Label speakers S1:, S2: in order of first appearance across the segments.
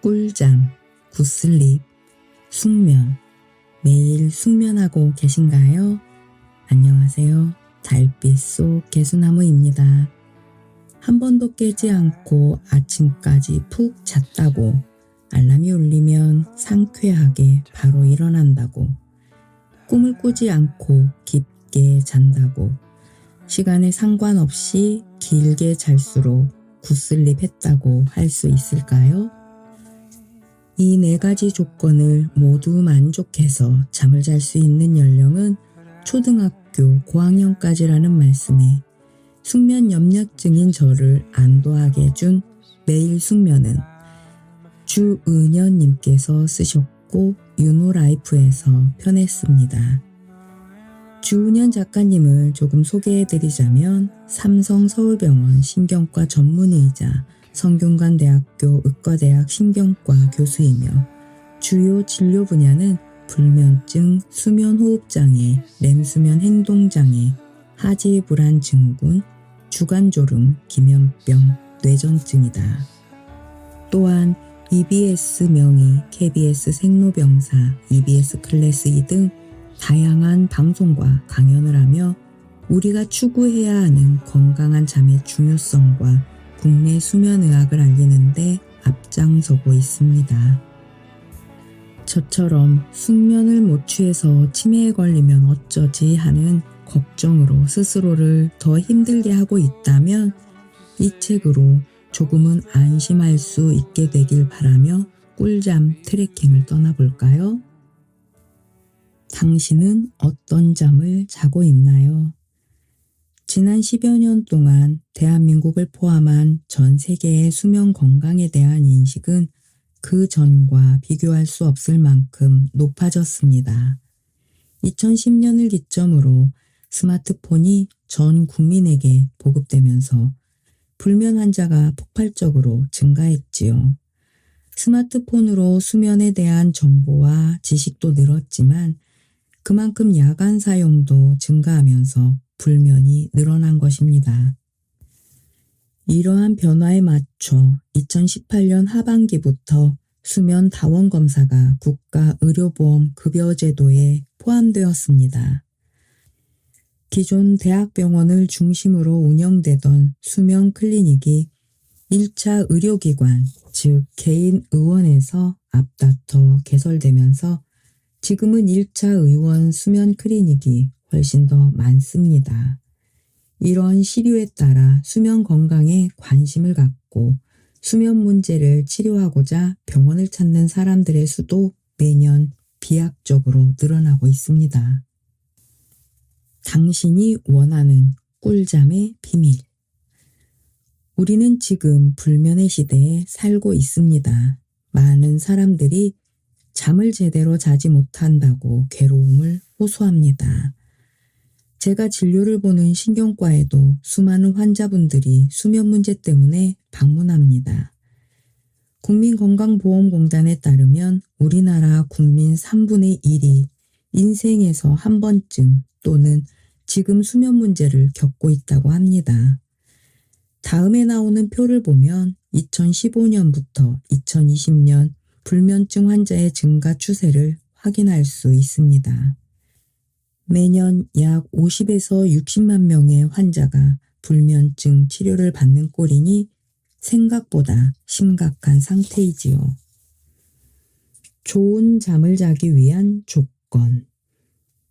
S1: 꿀잠, 굿슬립, 숙면, 매일 숙면하고 계신가요? 안녕하세요. 달빛 속 개수나무입니다. 한 번도 깨지 않고 아침까지 푹 잤다고, 알람이 울리면 상쾌하게 바로 일어난다고, 꿈을 꾸지 않고 깊게 잔다고, 시간에 상관없이 길게 잘수록 굿슬립 했다고 할 수 있을까요? 이 네 가지 조건을 모두 만족해서 잠을 잘 수 있는 연령은 초등학교 고학년까지라는 말씀에 숙면 염려증인 저를 안도하게 해준 매일 숙면은 주은현님께서 쓰셨고 유노라이프에서 펴냈습니다. 주은현 작가님을 조금 소개해드리자면 삼성서울병원 신경과 전문의이자 성균관대학교 의과대학 신경과 교수이며 주요 진료 분야는 불면증, 수면호흡장애, 렘수면 행동장애, 하지불안 증후군, 주간졸음, 기면병, 뇌전증이다. 또한 EBS 명의, KBS 생로병사, EBS 클래스 2 등 다양한 방송과 강연을 하며 우리가 추구해야 하는 건강한 잠의 중요성과 국내 수면의학을 알리는데 앞장서고 있습니다. 저처럼 숙면을 못 취해서 치매에 걸리면 어쩌지 하는 걱정으로 스스로를 더 힘들게 하고 있다면 이 책으로 조금은 안심할 수 있게 되길 바라며 꿀잠 트래킹을 떠나볼까요? 당신은 어떤 잠을 자고 있나요? 지난 10여 년 동안 대한민국을 포함한 전 세계의 수면 건강에 대한 인식은 그 전과 비교할 수 없을 만큼 높아졌습니다. 2010년을 기점으로 스마트폰이 전 국민에게 보급되면서 불면 환자가 폭발적으로 증가했지요. 스마트폰으로 수면에 대한 정보와 지식도 늘었지만 그만큼 야간 사용도 증가하면서 불면이 늘어난 것입니다. 이러한 변화에 맞춰 2018년 하반기부터 수면 다원 검사가 국가의료보험 급여제도에 포함되었습니다. 기존 대학병원을 중심으로 운영되던 수면 클리닉이 1차 의료기관, 즉 개인 의원에서 앞다퉈 개설되면서 지금은 1차 의원 수면 클리닉이 훨씬 더 많습니다. 이런 시류에 따라 수면 건강에 관심을 갖고 수면 문제를 치료하고자 병원을 찾는 사람들의 수도 매년 비약적으로 늘어나고 있습니다. 당신이 원하는 꿀잠의 비밀. 우리는 지금 불면의 시대에 살고 있습니다. 많은 사람들이 잠을 제대로 자지 못한다고 괴로움을 호소합니다. 제가 진료를 보는 신경과에도 수많은 환자분들이 수면 문제 때문에 방문합니다. 국민건강보험공단에 따르면 우리나라 국민 3분의 1이 인생에서 한 번쯤 또는 지금 수면 문제를 겪고 있다고 합니다. 다음에 나오는 표를 보면 2015년부터 2020년 불면증 환자의 증가 추세를 확인할 수 있습니다. 매년 약 50에서 60만 명의 환자가 불면증 치료를 받는 꼴이니 생각보다 심각한 상태이지요. 좋은 잠을 자기 위한 조건.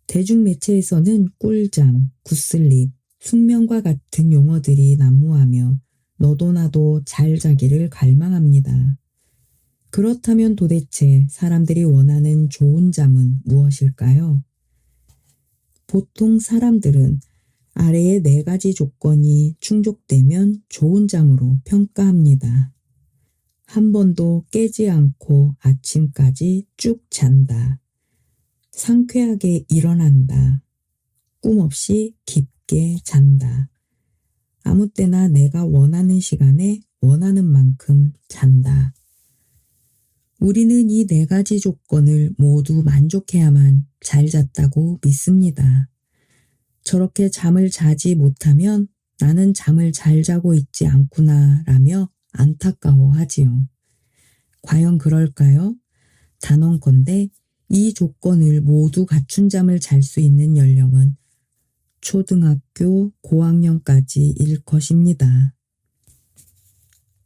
S1: 대중매체에서는 꿀잠, 굿슬립, 숙면과 같은 용어들이 난무하며 너도 나도 잘 자기를 갈망합니다. 그렇다면 도대체 사람들이 원하는 좋은 잠은 무엇일까요? 보통 사람들은 아래의 네 가지 조건이 충족되면 좋은 잠으로 평가합니다. 한 번도 깨지 않고 아침까지 쭉 잔다. 상쾌하게 일어난다. 꿈 없이 깊게 잔다. 아무 때나 내가 원하는 시간에 원하는 만큼 잔다. 우리는 이 네 가지 조건을 모두 만족해야만 잘 잤다고 믿습니다. 저렇게 잠을 자지 못하면 나는 잠을 잘 자고 있지 않구나 라며 안타까워하지요. 과연 그럴까요? 단언컨대 이 조건을 모두 갖춘 잠을 잘 수 있는 연령은 초등학교 고학년까지일 것입니다.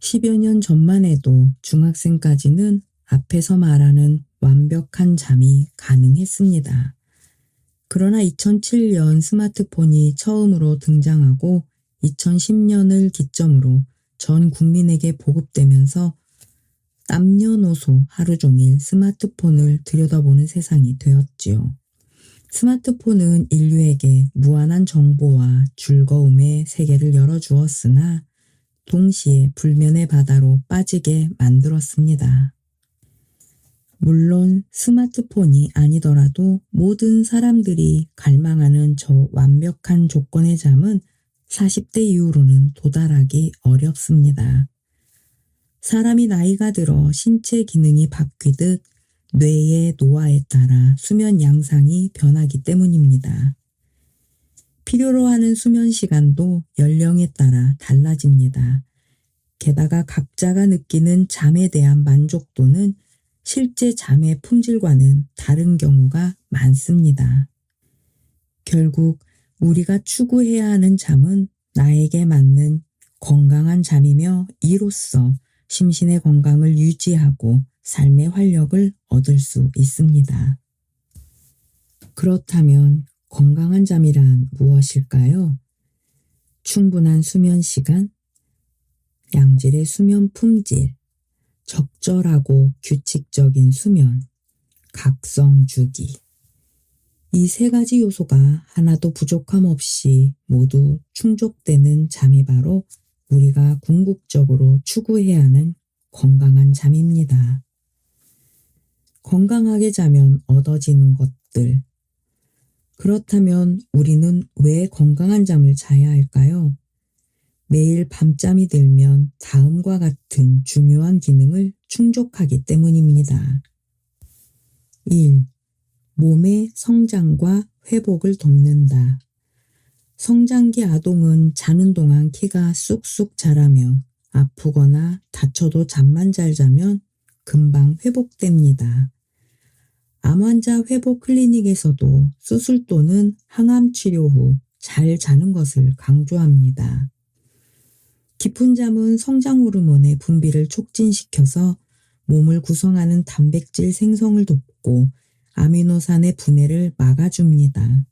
S1: 10여 년 전만 해도 중학생까지는 앞에서 말하는 완벽한 잠이 가능했습니다. 그러나 2007년 스마트폰이 처음으로 등장하고 2010년을 기점으로 전 국민에게 보급되면서 남녀노소 하루 종일 스마트폰을 들여다보는 세상이 되었지요. 스마트폰은 인류에게 무한한 정보와 즐거움의 세계를 열어주었으나 동시에 불면의 바다로 빠지게 만들었습니다. 물론 스마트폰이 아니더라도 모든 사람들이 갈망하는 저 완벽한 조건의 잠은 40대 이후로는 도달하기 어렵습니다. 사람이 나이가 들어 신체 기능이 바뀌듯 뇌의 노화에 따라 수면 양상이 변하기 때문입니다. 필요로 하는 수면 시간도 연령에 따라 달라집니다. 게다가 각자가 느끼는 잠에 대한 만족도는 실제 잠의 품질과는 다른 경우가 많습니다. 결국 우리가 추구해야 하는 잠은 나에게 맞는 건강한 잠이며 이로써 심신의 건강을 유지하고 삶의 활력을 얻을 수 있습니다. 그렇다면 건강한 잠이란 무엇일까요? 충분한 수면 시간, 양질의 수면 품질, 적절하고 규칙적인 수면, 각성 주기. 이 세 가지 요소가 하나도 부족함 없이 모두 충족되는 잠이 바로 우리가 궁극적으로 추구해야 하는 건강한 잠입니다. 건강하게 자면 얻어지는 것들. 그렇다면 우리는 왜 건강한 잠을 자야 할까요? 매일 밤잠이 들면 다음과 같은 중요한 기능을 충족하기 때문입니다. 1. 몸의 성장과 회복을 돕는다. 성장기 아동은 자는 동안 키가 쑥쑥 자라며 아프거나 다쳐도 잠만 잘 자면 금방 회복됩니다. 암 환자 회복 클리닉에서도 수술 또는 항암 치료 후 잘 자는 것을 강조합니다. 깊은 잠은 성장 호르몬의 분비를 촉진시켜서 몸을 구성하는 단백질 생성을 돕고 아미노산의 분해를 막아줍니다.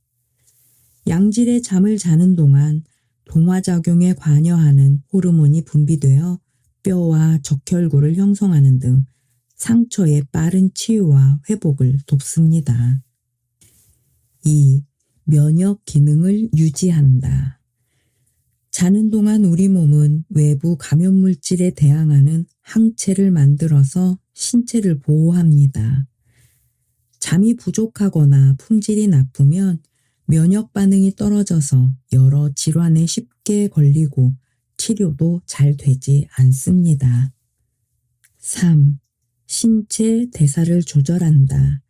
S1: 양질의 잠을 자는 동안 동화작용에 관여하는 호르몬이 분비되어 뼈와 적혈구를 형성하는 등 상처의 빠른 치유와 회복을 돕습니다. 2. 면역 기능을 유지한다. 자는 동안 우리 몸은 외부 감염물질에 대항하는 항체를 만들어서 신체를 보호합니다. 잠이 부족하거나 품질이 나쁘면 면역 반응이 떨어져서 여러 질환에 쉽게 걸리고 치료도 잘 되지 않습니다. 3. 신체 대사를 조절한다.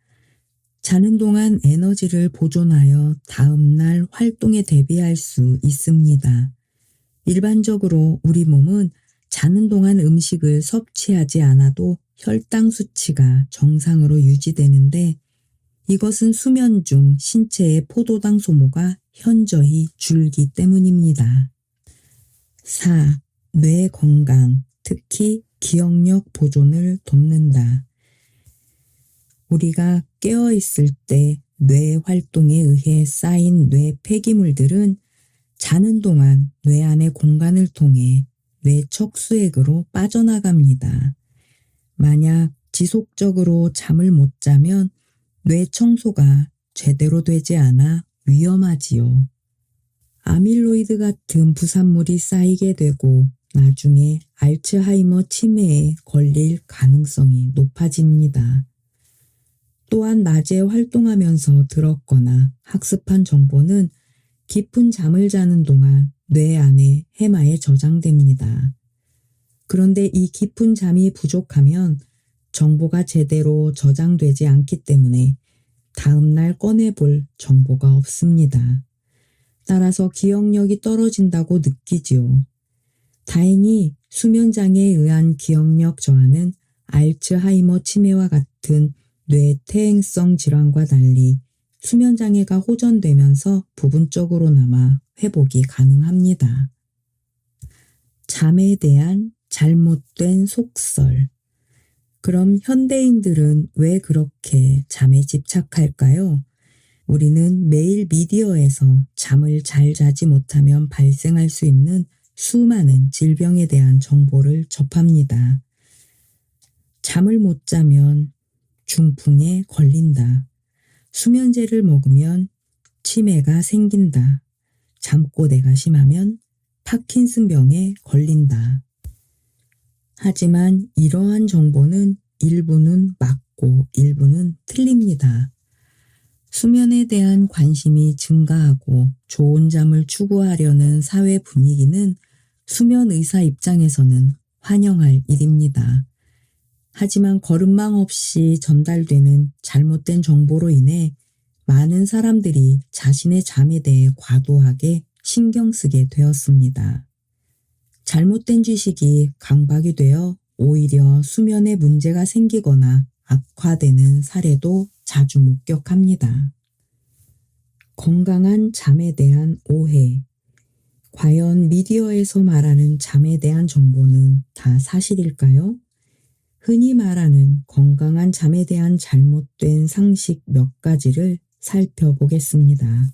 S1: 자는 동안 에너지를 보존하여 다음날 활동에 대비할 수 있습니다. 일반적으로 우리 몸은 자는 동안 음식을 섭취하지 않아도 혈당 수치가 정상으로 유지되는데 이것은 수면 중 신체의 포도당 소모가 현저히 줄기 때문입니다. 4. 뇌 건강, 특히 기억력 보존을 돕는다. 우리가 깨어있을 때 뇌 활동에 의해 쌓인 뇌 폐기물들은 자는 동안 뇌 안의 공간을 통해 뇌 척수액으로 빠져나갑니다. 만약 지속적으로 잠을 못 자면 뇌 청소가 제대로 되지 않아 위험하지요. 아밀로이드 같은 부산물이 쌓이게 되고 나중에 알츠하이머 치매에 걸릴 가능성이 높아집니다. 또한 낮에 활동하면서 들었거나 학습한 정보는 깊은 잠을 자는 동안 뇌 안에 해마에 저장됩니다. 그런데 이 깊은 잠이 부족하면 정보가 제대로 저장되지 않기 때문에 다음날 꺼내볼 정보가 없습니다. 따라서 기억력이 떨어진다고 느끼지요. 다행히 수면장애에 의한 기억력 저하는 알츠하이머 치매와 같은 뇌퇴행성 질환과 달리 수면장애가 호전되면서 부분적으로나마 회복이 가능합니다. 잠에 대한 잘못된 속설. 그럼 현대인들은 왜 그렇게 잠에 집착할까요? 우리는 매일 미디어에서 잠을 잘 자지 못하면 발생할 수 있는 수많은 질병에 대한 정보를 접합니다. 잠을 못 자면 중풍에 걸린다. 수면제를 먹으면 치매가 생긴다. 잠꼬대가 심하면 파킨슨병에 걸린다. 하지만 이러한 정보는 일부는 맞고 일부는 틀립니다. 수면에 대한 관심이 증가하고 좋은 잠을 추구하려는 사회 분위기는 수면 의사 입장에서는 환영할 일입니다. 하지만 거름망 없이 전달되는 잘못된 정보로 인해 많은 사람들이 자신의 잠에 대해 과도하게 신경 쓰게 되었습니다. 잘못된 지식이 강박이 되어 오히려 수면에 문제가 생기거나 악화되는 사례도 자주 목격합니다. 건강한 잠에 대한 오해. 과연 미디어에서 말하는 잠에 대한 정보는 다 사실일까요? 흔히 말하는 건강한 잠에 대한 잘못된 상식 몇 가지를 살펴보겠습니다.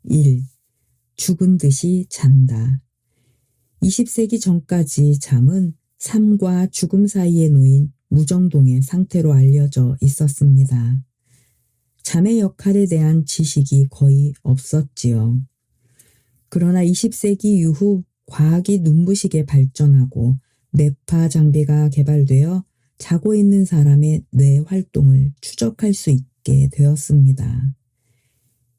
S1: 1. 죽은 듯이 잔다. 20세기 전까지 잠은 삶과 죽음 사이에 놓인 무정동의 상태로 알려져 있었습니다. 잠의 역할에 대한 지식이 거의 없었지요. 그러나 20세기 이후 과학이 눈부시게 발전하고 뇌파 장비가 개발되어 자고 있는 사람의 뇌 활동을 추적할 수 있게 되었습니다.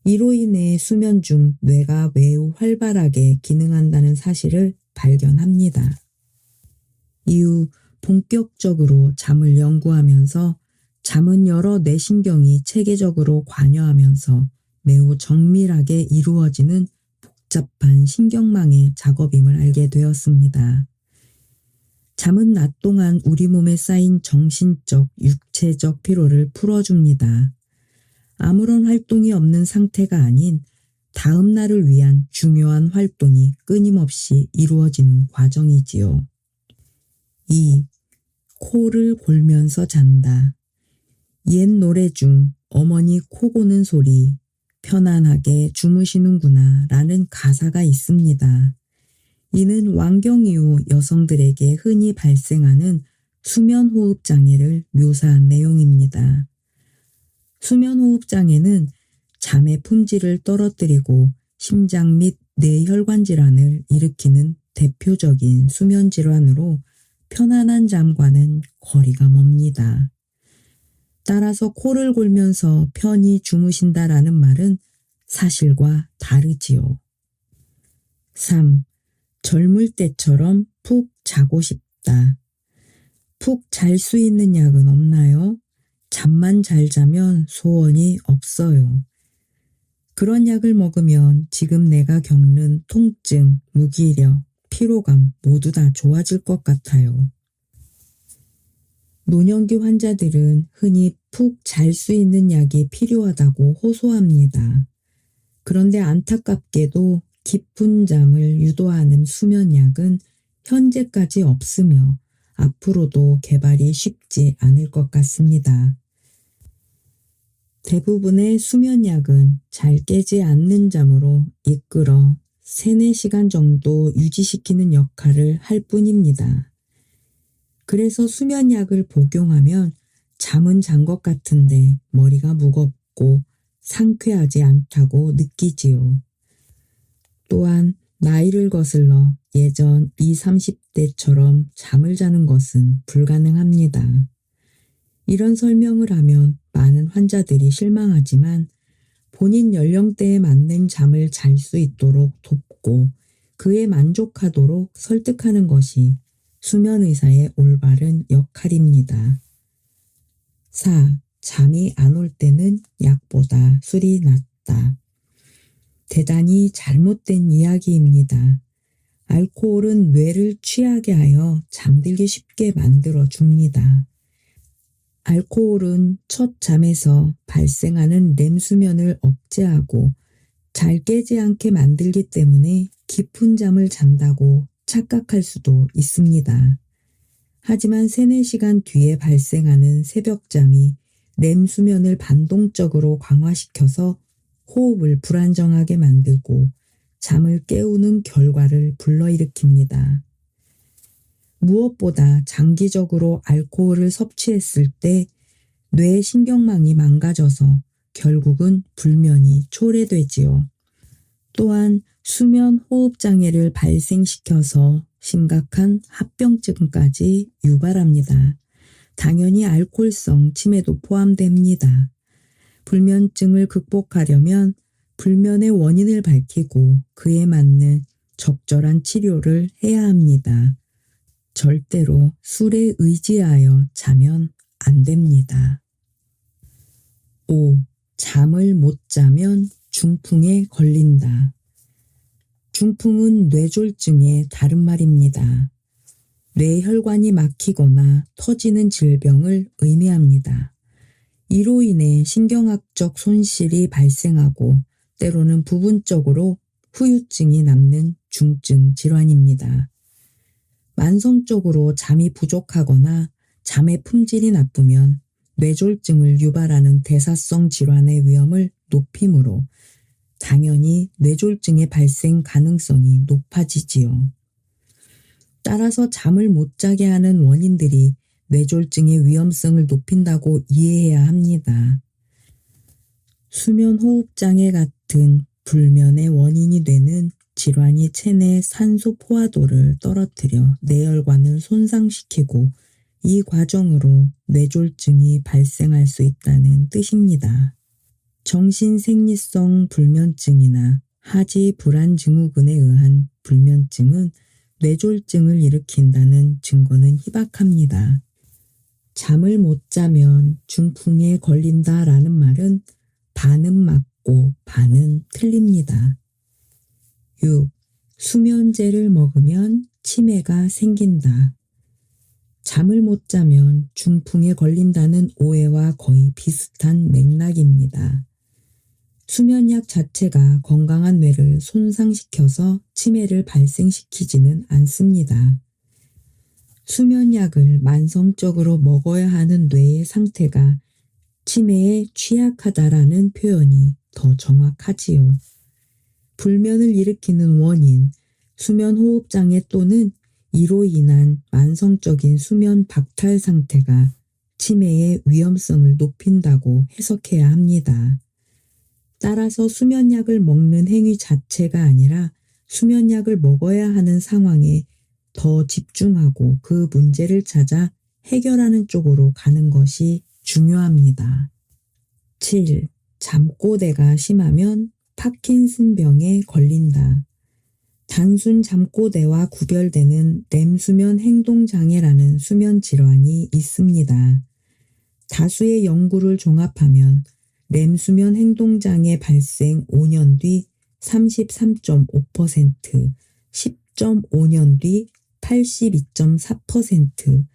S1: 이로 인해 수면 중 뇌가 매우 활발하게 기능한다는 사실을 발견합니다. 이후 본격적으로 잠을 연구하면서 잠은 여러 뇌신경이 체계적으로 관여하면서 매우 정밀하게 이루어지는 복잡한 신경망의 작업임을 알게 되었습니다. 잠은 낮 동안 우리 몸에 쌓인 정신적, 육체적 피로를 풀어줍니다. 아무런 활동이 없는 상태가 아닌 다음 날을 위한 중요한 활동이 끊임없이 이루어지는 과정이지요. 2. 코를 골면서 잔다. 옛 노래 중 어머니 코 고는 소리, 편안하게 주무시는구나 라는 가사가 있습니다. 이는 완경 이후 여성들에게 흔히 발생하는 수면호흡 장애를 묘사한 내용입니다. 수면호흡 장애는 잠의 품질을 떨어뜨리고 심장 및 뇌혈관 질환을 일으키는 대표적인 수면 질환으로 편안한 잠과는 거리가 멉니다. 따라서 코를 골면서 편히 주무신다라는 말은 사실과 다르지요. 3. 젊을 때처럼 푹 자고 싶다. 푹 잘 수 있는 약은 없나요? 잠만 잘 자면 소원이 없어요. 그런 약을 먹으면 지금 내가 겪는 통증, 무기력, 피로감 모두 다 좋아질 것 같아요. 노년기 환자들은 흔히 푹 잘 수 있는 약이 필요하다고 호소합니다. 그런데 안타깝게도 깊은 잠을 유도하는 수면약은 현재까지 없으며 앞으로도 개발이 쉽지 않을 것 같습니다. 대부분의 수면약은 잘 깨지 않는 잠으로 이끌어 3, 4시간 정도 유지시키는 역할을 할 뿐입니다. 그래서 수면약을 복용하면 잠은 잔 것 같은데 머리가 무겁고 상쾌하지 않다고 느끼지요. 또한 나이를 거슬러 예전 20, 30대처럼 잠을 자는 것은 불가능합니다. 이런 설명을 하면 많은 환자들이 실망하지만 본인 연령대에 맞는 잠을 잘 수 있도록 돕고 그에 만족하도록 설득하는 것이 수면의사의 올바른 역할입니다. 4. 잠이 안 올 때는 약보다 술이 낫다. 대단히 잘못된 이야기입니다. 알코올은 뇌를 취하게 하여 잠들기 쉽게 만들어 줍니다. 알코올은 첫 잠에서 발생하는 렘수면을 억제하고 잘 깨지 않게 만들기 때문에 깊은 잠을 잔다고 착각할 수도 있습니다. 하지만 3, 4시간 뒤에 발생하는 새벽잠이 렘수면을 반동적으로 강화시켜서 호흡을 불안정하게 만들고 잠을 깨우는 결과를 불러일으킵니다. 무엇보다 장기적으로 알코올을 섭취했을 때 뇌 신경망이 망가져서 결국은 불면이 초래되지요. 또한 수면 호흡 장애를 발생시켜서 심각한 합병증까지 유발합니다. 당연히 알코올성 치매도 포함됩니다. 불면증을 극복하려면 불면의 원인을 밝히고 그에 맞는 적절한 치료를 해야 합니다. 절대로 술에 의지하여 자면 안 됩니다. 5. 잠을 못 자면 중풍에 걸린다. 중풍은 뇌졸중의 다른 말입니다. 뇌혈관이 막히거나 터지는 질병을 의미합니다. 이로 인해 신경학적 손실이 발생하고 때로는 부분적으로 후유증이 남는 중증 질환입니다. 만성적으로 잠이 부족하거나 잠의 품질이 나쁘면 뇌졸중을 유발하는 대사성 질환의 위험을 높이므로 당연히 뇌졸중의 발생 가능성이 높아지지요. 따라서 잠을 못 자게 하는 원인들이 뇌졸중의 위험성을 높인다고 이해해야 합니다. 수면호흡장애 같은 불면의 원인이 되는 질환이 체내 산소 포화도를 떨어뜨려 뇌혈관을 손상시키고 이 과정으로 뇌졸중이 발생할 수 있다는 뜻입니다. 정신생리성 불면증이나 하지 불안증후군에 의한 불면증은 뇌졸중을 일으킨다는 증거는 희박합니다. 잠을 못 자면 중풍에 걸린다라는 말은 반은 맞고 반은 틀립니다. 6. 수면제를 먹으면 치매가 생긴다. 잠을 못 자면 중풍에 걸린다는 오해와 거의 비슷한 맥락입니다. 수면약 자체가 건강한 뇌를 손상시켜서 치매를 발생시키지는 않습니다. 수면약을 만성적으로 먹어야 하는 뇌의 상태가 치매에 취약하다라는 표현이 더 정확하지요. 불면을 일으키는 원인, 수면호흡장애 또는 이로 인한 만성적인 수면 박탈 상태가 치매의 위험성을 높인다고 해석해야 합니다. 따라서 수면약을 먹는 행위 자체가 아니라 수면약을 먹어야 하는 상황에 더 집중하고 그 문제를 찾아 해결하는 쪽으로 가는 것이 중요합니다. 7. 잠꼬대가 심하면 파킨슨병에 걸린다. 단순 잠꼬대와 구별되는 렘수면 행동장애라는 수면 질환이 있습니다. 다수의 연구를 종합하면 렘수면 행동장애 발생 5년 뒤 33.5%, 10.5년 뒤 82.4%,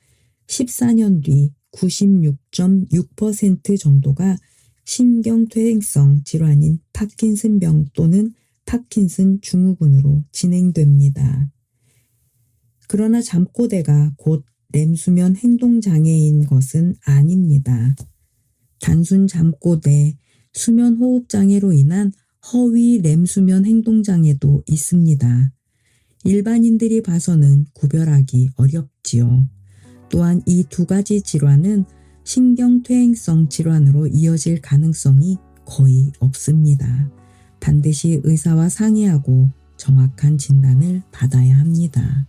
S1: 14년 뒤 96.6% 정도가 신경퇴행성 질환인 파킨슨병 또는 파킨슨 증후군으로 진행됩니다. 그러나 잠꼬대가 곧 렘수면 행동장애인 것은 아닙니다. 단순 잠꼬대, 수면호흡장애로 인한 허위 렘수면 행동장애도 있습니다. 일반인들이 봐서는 구별하기 어렵지요. 또한 이 2가지 질환은 신경퇴행성 질환으로 이어질 가능성이 거의 없습니다. 반드시 의사와 상의하고 정확한 진단을 받아야 합니다.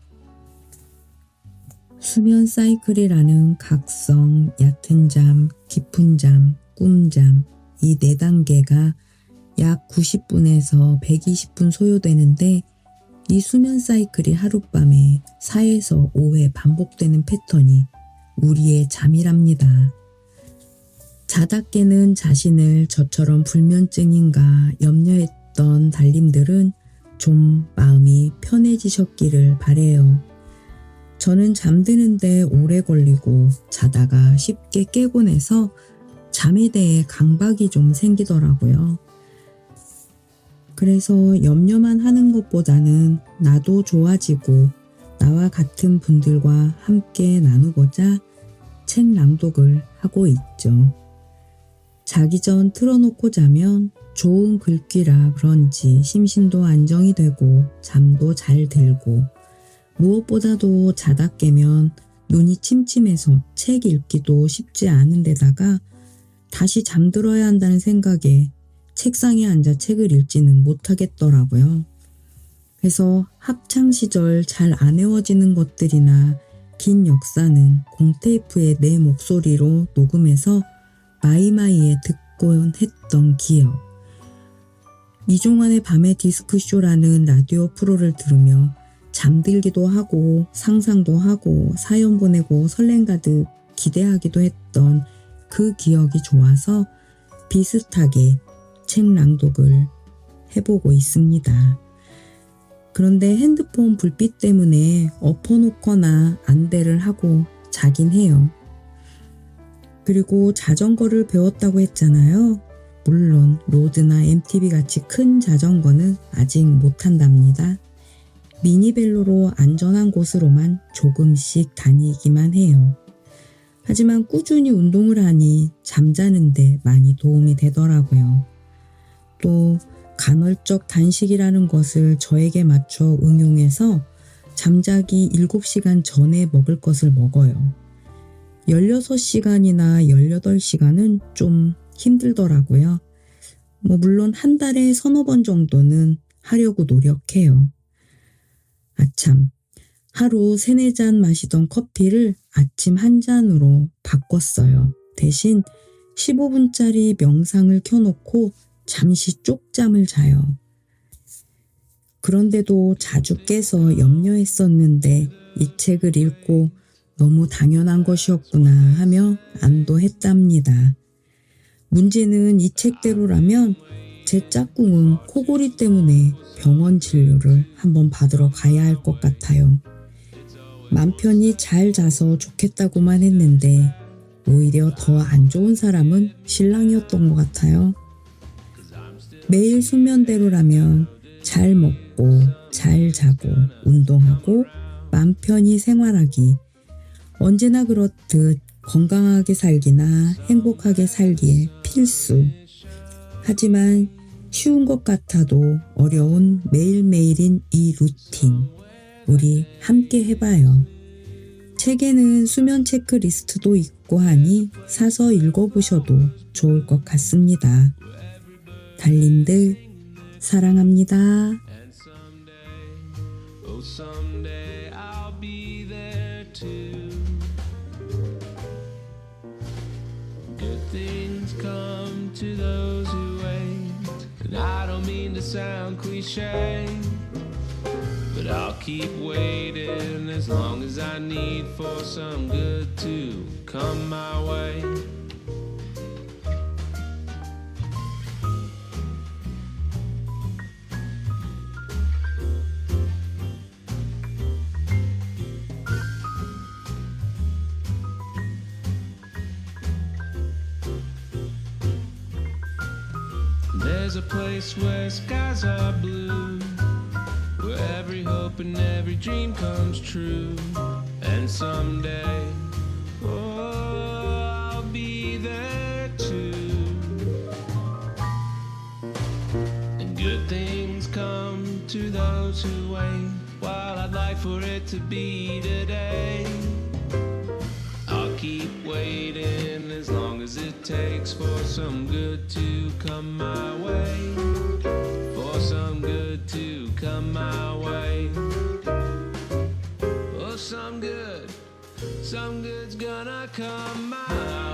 S1: 수면 사이클이라는 각성, 얕은 잠, 깊은 잠, 꿈잠 이 4단계가 약 90분에서 120분 소요되는데 이 수면 사이클이 하룻밤에 4에서 5회 반복되는 패턴이 우리의 잠이랍니다. 자다 깨는 자신을 저처럼 불면증인가 염려했던 달님들은 좀 마음이 편해지셨기를 바래요. 저는 잠드는데 오래 걸리고 자다가 쉽게 깨곤 해서 잠에 대해 강박이 좀 생기더라고요. 그래서 염려만 하는 것보다는 나도 좋아지고 나와 같은 분들과 함께 나누고자 책 낭독을 하고 있죠. 자기 전 틀어놓고 자면 좋은 글귀라 그런지 심신도 안정이 되고 잠도 잘 들고 무엇보다도 자다 깨면 눈이 침침해서 책 읽기도 쉽지 않은 데다가 다시 잠들어야 한다는 생각에 책상에 앉아 책을 읽지는 못하겠더라고요. 그래서 학창시절 잘 안 외워지는 것들이나 긴 역사는 공테이프에 내 목소리로 녹음해서 마이마이에 듣곤 했던 기억. 이종환의 밤의 디스크쇼라는 라디오 프로를 들으며 잠들기도 하고 상상도 하고 사연 보내고 설렘 가득 기대하기도 했던 그 기억이 좋아서 비슷하게 책 낭독을 해보고 있습니다. 그런데 핸드폰 불빛 때문에 엎어놓거나 안대를 하고 자긴 해요. 그리고 자전거를 배웠다고 했잖아요. 물론 로드나 MTB 같이 큰 자전거는 아직 못한답니다. 미니벨로로 안전한 곳으로만 조금씩 다니기만 해요. 하지만 꾸준히 운동을 하니 잠자는데 많이 도움이 되더라고요. 또 간헐적 단식이라는 것을 저에게 맞춰 응용해서 잠자기 7시간 전에 먹을 것을 먹어요. 16시간이나 18시간은 좀 힘들더라고요. 물론 한 달에 서너 번 정도는 하려고 노력해요. 아참, 하루 3-4잔 마시던 커피를 아침 1잔으로 바꿨어요. 대신 15분짜리 명상을 켜놓고 잠시 쪽잠을 자요. 그런데도 자주 깨서 염려했었는데 이 책을 읽고 너무 당연한 것이었구나 하며 안도했답니다. 문제는 이 책대로라면 제 짝꿍은 코골이 때문에 병원 진료를 한번 받으러 가야 할 것 같아요. 맘 편히 잘 자서 좋겠다고만 했는데 오히려 더 안 좋은 사람은 신랑이었던 것 같아요. 매일 수면대로라면 잘 먹고 잘 자고 운동하고 맘 편히 생활하기, 언제나 그렇듯 건강하게 살기나 행복하게 살기에 필수. 하지만 쉬운 것 같아도 어려운 매일매일인 이 루틴, 우리 함께 해봐요. 책에는 수면 체크리스트도 있고 하니 사서 읽어보셔도 좋을 것 같습니다. 달님들 사랑합니다.
S2: Someday I'll be there too. Good things come to those who wait. And I don't mean to sound cliche, but I'll keep waiting as long as I need for some good to come my way. There's a place where skies are blue, where every hope and every dream comes true. And someday, oh, I'll be there too. And good things come to those who wait, while I'd like for it to be today. I'll keep waiting as long as it takes for some good to come my way. For some good to come my way. Oh, some good's gonna come my way.